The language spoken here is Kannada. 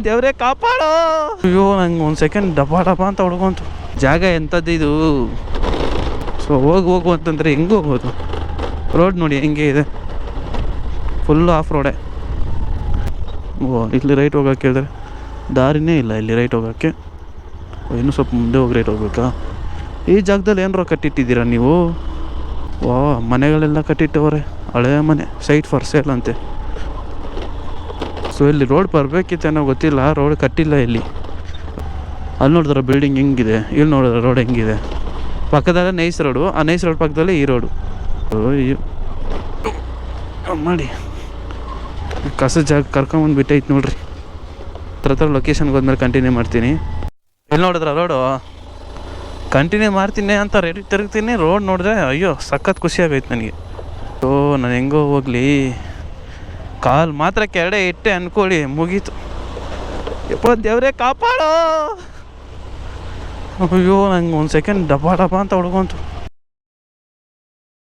ದೇವ್ರೆ ಕಾಪಾಡೋ. ಅಯ್ಯೋ ನಂಗೆ ಒಂದು ಸೆಕೆಂಡ್ ಡಬಾ ಡಬಾ ಅಂತ ಹುಡ್ಕೊಂತು. ಜಾಗ ಎಂಥದ್ದು ಇದು. ಸೊ ಹೋಗು ಅಂತಂದರೆ ಹೆಂಗೆ ಹೋಗೋದು? ರೋಡ್ ನೋಡಿ ಹೆಂಗೆ ಇದೆ, ಫುಲ್ಲು ಆಫ್ ರೋಡೇ. ಓ ಇಲ್ಲಿ ರೈಟ್ ಹೋಗೋಕ್ಕೆ ಹೇಳಿದ್ರೆ ದಾರಿನೇ ಇಲ್ಲ ಇಲ್ಲಿ ರೈಟ್ ಹೋಗೋಕ್ಕೆ. ಇನ್ನೂ ಸ್ವಲ್ಪ ಮುಂದೆ ಹೋಗಿ ರೈಟ್ ಹೋಗ್ಬೇಕಾ? ಈ ಜಾಗದಲ್ಲಿ ಏನಾರ ಕಟ್ಟಿಟ್ಟಿದ್ದೀರಾ ನೀವು? ವಾ ಮನೆಗಳೆಲ್ಲ ಕಟ್ಟಿಟ್ಟವ್ರೆ, ಹಳೆಯ ಮನೆ, ಸೈಟ್ ಫಾರ್ ಸೇಲ್ ಅಂತೆ. ಸೊ ಇಲ್ಲಿ ರೋಡ್ ಬರಬೇಕಿತ್ತೇನೋ ಗೊತ್ತಿಲ್ಲ, ರೋಡ್ ಕಟ್ಟಿಲ್ಲ ಇಲ್ಲಿ. ಅಲ್ಲಿ ನೋಡಿದ್ರೆ ಬಿಲ್ಡಿಂಗ್ ಹೆಂಗಿದೆ, ಇಲ್ಲಿ ನೋಡಿದ್ರೆ ರೋಡ್ ಹೆಂಗಿದೆ. ಪಕ್ಕದಲ್ಲೇ ನೈಸ್ ರೋಡು, ಆ ನೈಸ್ ರೋಡ್ ಪಕ್ಕದಲ್ಲೇ ಈ ರೋಡು. ಮಾಡಿ ಕಸ ಜಾಗ ಕರ್ಕೊಂಬಂದುಬಿಟ್ಟೈತೆ ನೋಡ್ರಿ. ಹತ್ರ ಲೊಕೇಶನ್ಗೆ ಹೋದ್ಮೇಲೆ ಕಂಟಿನ್ಯೂ ಮಾಡ್ತೀನಿ. ಇಲ್ಲಿ ನೋಡಿದ್ರೆ ರೋಡು ಕಂಟಿನ್ಯೂ ಮಾಡ್ತೀನಿ ಅಂತ ರೆಡಿ ತಿರುಗ್ತೀನಿ, ರೋಡ್ ನೋಡಿದ್ರೆ ಅಯ್ಯೋ ಸಖತ್ ಖುಷಿ ಆಗೈತೆ ನನಗೆ. ಓ ನಾನು ಹೆಂಗೋ ಹೋಗಲಿ, ಕಾಲು ಮಾತ್ರ ಕೆಳಡೆ ಇಟ್ಟೆ ಅಂದ್ಕೊಳ್ಳಿ ಮುಗೀತು. ಯಪ್ಪ ದೇವ್ರೆ ಕಾಪಾಡೋ. ಅಯ್ಯೋ ನಂಗೆ ಒಂದು ಸೆಕೆಂಡ್ ಡಬಾ ಡಬಾ ಅಂತ ಹುಡ್ಕೊಂತು.